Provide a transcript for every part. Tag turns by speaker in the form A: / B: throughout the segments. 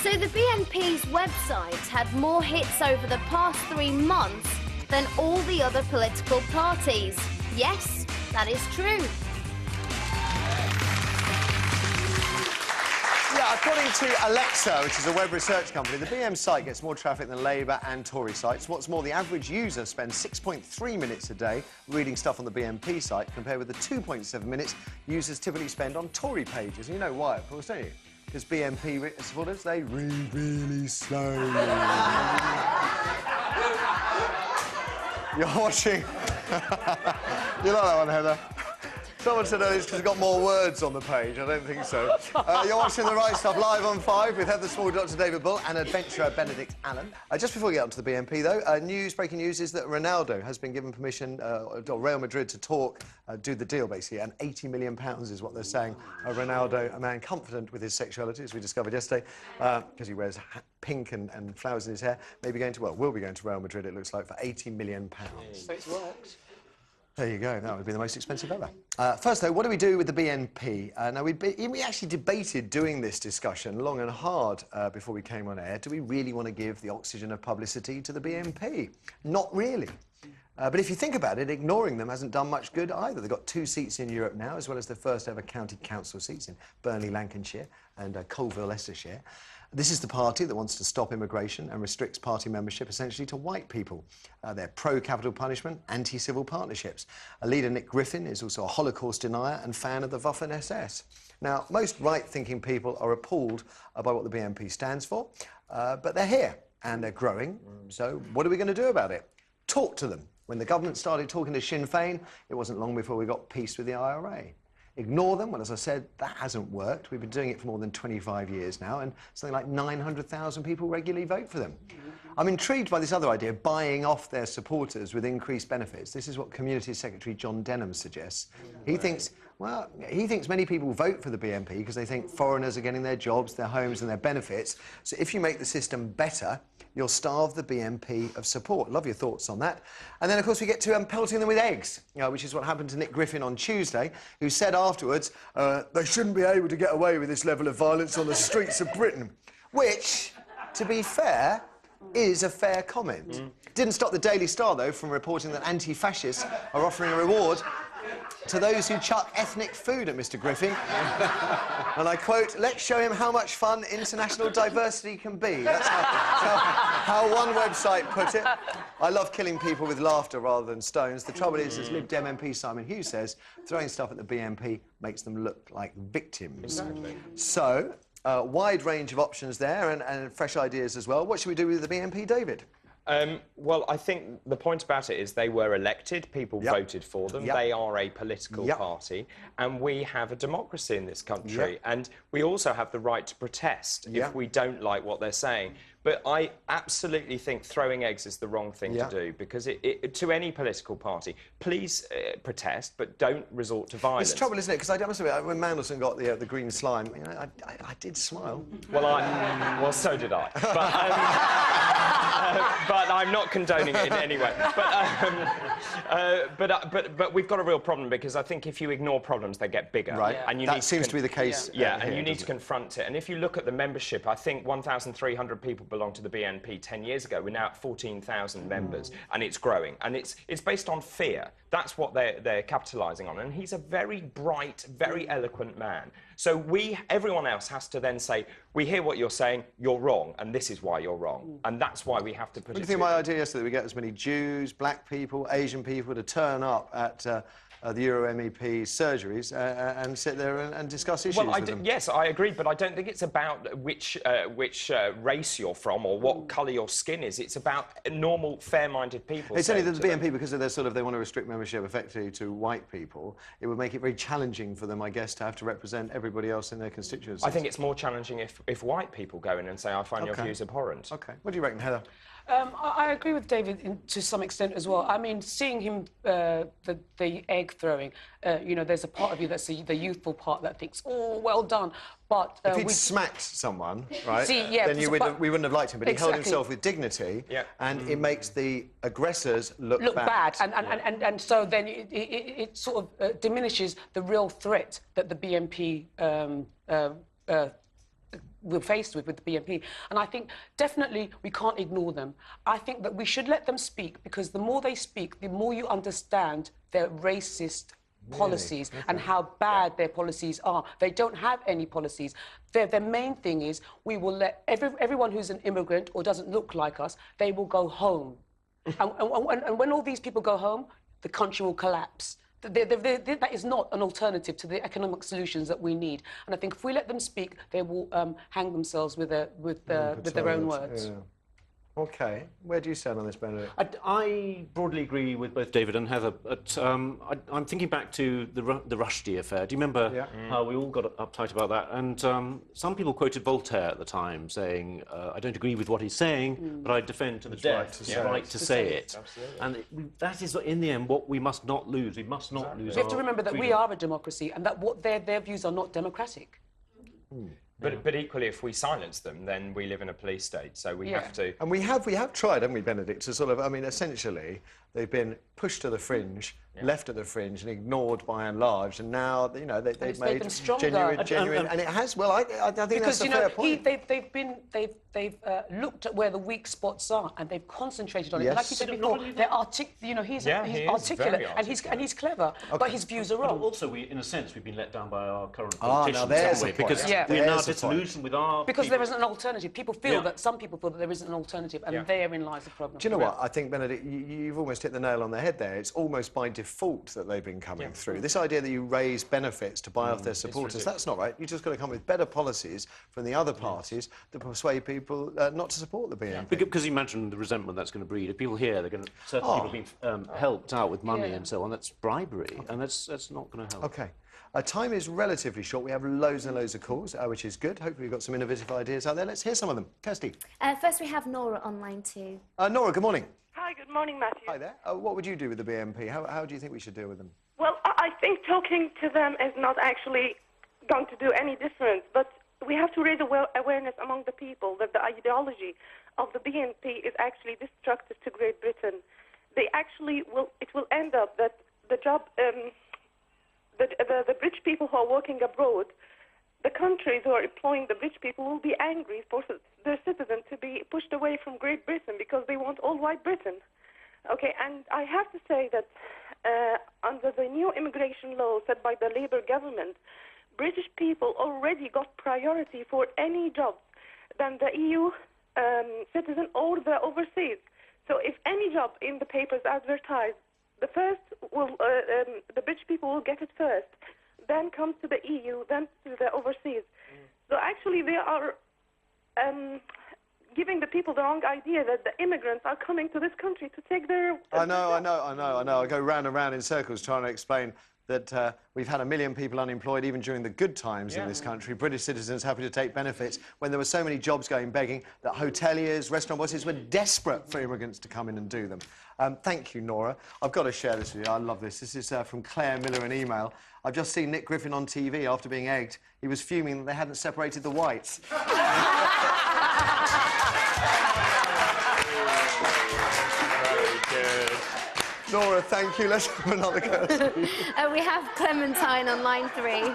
A: So the BNP's website had more hits over the past 3 months than all the other political parties. Yes, that is true.
B: Yeah, according to Alexa, which is a web research company, the BM site gets more traffic than Labour and Tory sites. What's more, the average user spends 6.3 minutes a day reading stuff on the BNP site, compared with the 2.7 minutes users typically spend on Tory pages. And you know why, of course, don't you? Because BNP supporters, they read really slowly. You're watching... You like that one, Heather? Someone said earlier it's because it's got more words on the page. I don't think so. You're watching The Right Stuff live on 5 with Heather Small, Dr David Bull and adventurer Benedict Allen. Just before we get on to the BNP, though, breaking news is that Ronaldo has been given permission, or Real Madrid, to talk, do the deal, basically, and £80 million is what they're saying. Ronaldo, a man confident with his sexuality, as we discovered yesterday, because he wears pink and flowers in his hair, will be going to Real Madrid, it looks like, for £80 million.
C: So it's worked.
B: There you go. That would be the most expensive ever. First, though, what do we do with the BNP? Now, we actually debated doing this discussion long and hard before we came on air. Do we really want to give the oxygen of publicity to the BNP? Not really. But if you think about it, ignoring them hasn't done much good either. They've got 2 seats in Europe now, as well as their first ever county council seats in Burnley, Lancashire, and Colville, Leicestershire. This is the party that wants to stop immigration and restricts party membership essentially to white people. They're pro-capital punishment, anti-civil partnerships. Leader Nick Griffin is also a Holocaust denier and fan of the Waffen-SS. Now, most right-thinking people are appalled by what the BNP stands for, but they're here and they're growing. So what are we going to do about it? Talk to them. When the government started talking to Sinn Féin, it wasn't long before we got peace with the IRA. Ignore them? Well, as I said, that hasn't worked. We've been doing it for more than 25 years now, and something like 900,000 people regularly vote for them. I'm intrigued by this other idea, buying off their supporters with increased benefits. This is what Community Secretary John Denham suggests. He thinks many people vote for the BNP because they think foreigners are getting their jobs, their homes and their benefits. So if you make the system better, you'll starve the BNP of support. Love your thoughts on that. And then, of course, we get to pelting them with eggs, which is what happened to Nick Griffin on Tuesday, who said afterwards, they shouldn't be able to get away with this level of violence on the streets of Britain. Which, to be fair, is a fair comment. Didn't stop the Daily Star, though, from reporting that anti-fascists are offering a reward to those who chuck ethnic food at Mr Griffin. And I quote, "Let's show him how much fun international diversity can be." That's how one website put it. I love killing people with laughter rather than stones. The trouble is, as Lib Dem MP Simon Hughes says, throwing stuff at the BNP makes them look like victims.
C: Exactly.
B: So, wide range of options there and fresh ideas as well. What should we do with the BNP, David?
D: Well, I think the point about it is they were elected, people voted for them, they are a political party, and we have a democracy in this country, and we also have the right to protest if we don't like what they're saying. But I absolutely think throwing eggs is the wrong thing to do, because to any political party, please protest, but don't resort to violence.
B: It's trouble, isn't it? Because I must admit, when Mandelson got the green slime, you know, I did smile.
D: Well, well, so did I. But I'm not condoning it in any way. But we've got a real problem, because I think if you ignore problems, they get bigger.
B: Right.
D: And you
B: that seems to be the case.
D: And you need to confront it. And if you look at the membership, I think 1,300 people belonged to the BNP 10 years ago. We're now at 14,000 members, and it's growing. And it's based on fear. That's what they're capitalising on. And he's a very bright, very eloquent man. So everyone else has to then say, we hear what you're saying, you're wrong, and this is why you're wrong. And that's why we have to put it.
B: What do you think of my idea yesterday that we get as many Jews, black people, Asian people to turn up at the Euro MEP surgeries and sit there and discuss issues with them?
D: Yes, I agree, but I don't think it's about which race you're from or what colour your skin is. It's about normal, fair-minded people.
B: It's only that the BNP, because of their they want to restrict membership effectively to white people, it would make it very challenging for them, I guess, to have to represent everybody else in their constituency.
D: I think it's more challenging if white people go in and say, I find your views abhorrent.
B: OK. What do you reckon, Heather?
C: I agree with David to some extent as well. I mean, seeing him, the egg throwing, you know, there's a part of you that's the youthful part that thinks, oh, well done. But
B: if he'd smacked someone, right, then we wouldn't have liked him. But he held himself with dignity, and it makes the aggressors look bad.
C: And so then it sort of diminishes the real threat that the BNP we're faced with the BNP. And I think definitely we can't ignore them. I think that we should let them speak, because the more they speak, the more you understand their racist policies and how bad their policies are. They don't have any policies. Their main thing is, we will let everyone who's an immigrant or doesn't look like us, they will go home. and when all these people go home, the country will collapse. That is not an alternative to the economic solutions that we need. And I think if we let them speak, they will hang themselves with their own words.
B: Yeah. OK. Where do you stand on this, Benedict?
E: I broadly agree with both David and Heather, but I'm thinking back to the Rushdie affair. Do you remember how we all got uptight about that? And some people quoted Voltaire at the time, saying, I don't agree with what he's saying, but I defend to the death his right to say it.
D: Absolutely.
E: And that is, in the end, what we must not lose. We must not lose.
C: We have to remember that we are a democracy, and that what their views are not democratic.
D: But equally, if we silence them, then we live in a police state. So we have to.
B: And we have tried, haven't we, Benedict, to sort of, I mean, essentially, they've been pushed to the fringe, left at the fringe, and ignored by and large. And now, you know, they've made genuine, and it has. Well, I think
C: because,
B: that's a fair point.
C: They've looked at where the weak spots are, and they've concentrated on it.
B: Yes.
C: Like you said before, they're he's articulate, and he's clever, but his views are wrong.
E: But also, in a sense, we've been let down by our current
B: now
E: politicians,
B: there's a
E: haven't we?
B: point.
E: Because we're now disillusioned with our
C: Because
E: people.
C: there isn't an alternative. People feel that some people feel that there isn't an alternative, and therein lies the problem.
B: Do you know what? I think, Benedict, you've almost hit the nail on the head there. It's almost by default that they've been coming through. This idea that you raise benefits to buy off their supporters, that's not right. You've just got to come with better policies from the other parties to persuade people not to support the BNP.
E: Because you imagine the resentment that's going to breed. If people hear they're going to, certain people being helped out with money and so on, that's bribery, and that's not going to help.
B: OK. Time is relatively short. We have loads and loads of calls, which is good. Hopefully we've got some innovative ideas out there. Let's hear some of them. Kirsty.
A: First, we have Nora online too.
B: Nora, good morning.
F: Hi, good morning, Matthew.
B: Hi there. What would you do with the BNP? How do you think we should deal with them?
F: Well, I think talking to them is not actually going to do any difference, but we have to raise awareness among the people that the ideology of the BNP is actually destructive to Great Britain. It will end up that the job, the rich people who are working abroad, the countries who are employing the rich people will be angry for their citizens to be pushed away from Great Britain because they want all white Britain. Okay, and I have to say that under the new immigration law set by the Labour government, British people already got priority for any jobs than the EU citizen or the overseas. So if any job in the papers advertised, the British people will get it first, then comes to the EU, then to the overseas. So actually they are giving the people the wrong idea that the immigrants are coming to this country to take their...
B: I know. I go round and round in circles trying to explain that we've had 1 million people unemployed even during the good times in this country. British citizens happy to take benefits when there were so many jobs going begging that hoteliers, restaurant bosses were desperate for immigrants to come in and do them. Thank you, Nora. I've got to share this with you. I love this. This is from Claire Miller, an email. I've just seen Nick Griffin on TV after being egged. He was fuming that they hadn't separated the whites. Nora, thank you. Let's have another go.
A: We have Clementine on line 3.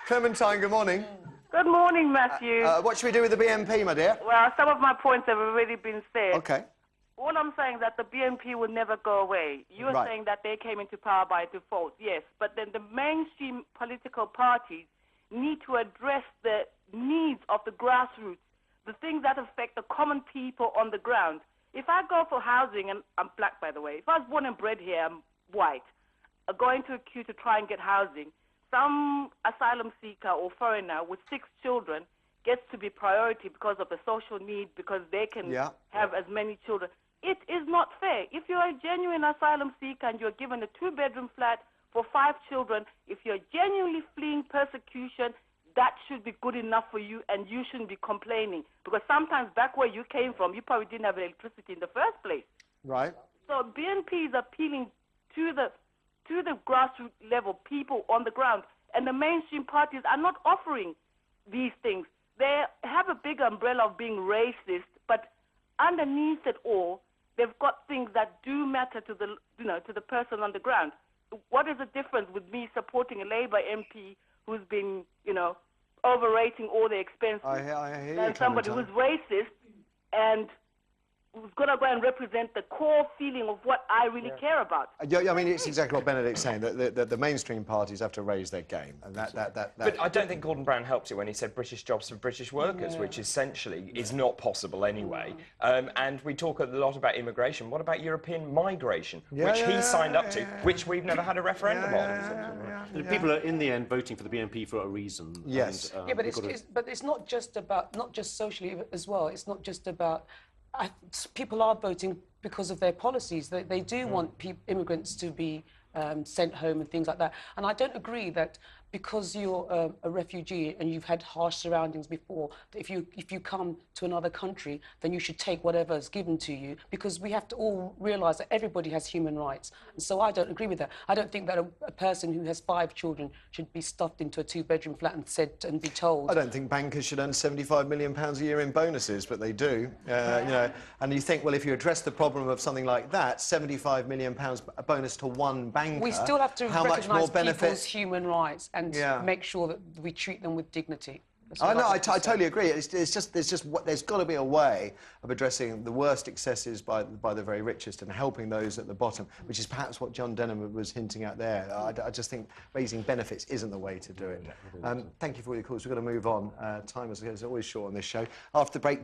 B: Clementine, good morning.
F: Good morning, Matthew.
B: What should we do with the BNP, my dear?
F: Well, some of my points have already been said.
B: OK.
F: All I'm saying is that the BNP will never go away. You're saying that they came into power by default, yes, but then the mainstream political parties need to address the needs of the grassroots, the things that affect the common people on the ground. If I go for housing, and I'm black, by the way, if I was born and bred here, I'm white, going to a queue to try and get housing, some asylum seeker or foreigner with 6 children gets to be priority because of the social need, because they can have as many children. It is not fair. If you're a genuine asylum seeker and you're given a 2-bedroom flat for 5 children, if you're genuinely fleeing persecution, that should be good enough for you, and you shouldn't be complaining. Because sometimes back where you came from, you probably didn't have electricity in the first place.
B: Right.
F: So BNP is appealing to the grassroots level, people on the ground, and the mainstream parties are not offering these things. They have a big umbrella of being racist, but underneath it all, they've got things that do matter to the, to the person on the ground. What is the difference with me supporting a Labour MP who's been, overrating all the expenses
B: I hear you,
F: than somebody who's
B: Clementine.
F: racist and who's going to go and represent the core feeling of what I really care about.
B: Yeah, I mean, it's exactly what Benedict's saying, that the mainstream parties have to raise their game. And
D: But I don't think Gordon Brown helped it when he said British jobs for British workers, which essentially is not possible anyway. And we talk a lot about immigration. What about European migration, which he signed up to, which we've never had a referendum on?
E: People are, in the end, voting for the BNP for a reason.
B: Yes.
E: And,
C: Yeah, but it's not just about, not just socially as well, it's not just about... people are voting because of their policies. They do want immigrants to be sent home and things like that. And I don't agree that because you're a refugee and you've had harsh surroundings before, that if you come to another country, then you should take whatever is given to you, because we have to all realise that everybody has human rights. And so I don't agree with that. I don't think that a person who has 5 children should be stuffed into a 2-bedroom flat and said and be told.
B: I don't think bankers should earn £75 million a year in bonuses, but they do. You know, and you think, well, if you address the problem of something like that, £75 million a bonus to one banker,
C: We still have to
B: how much more
C: recognise
B: benefit?
C: people's human rights and make sure that we treat them with dignity.
B: I know, I totally agree. There's got to be a way of addressing the worst excesses by the very richest and helping those at the bottom, which is perhaps what John Denham was hinting at there. I just think raising benefits isn't the way to do it. Thank you for all your calls. We've got to move on. Time is always short on this show. After the break,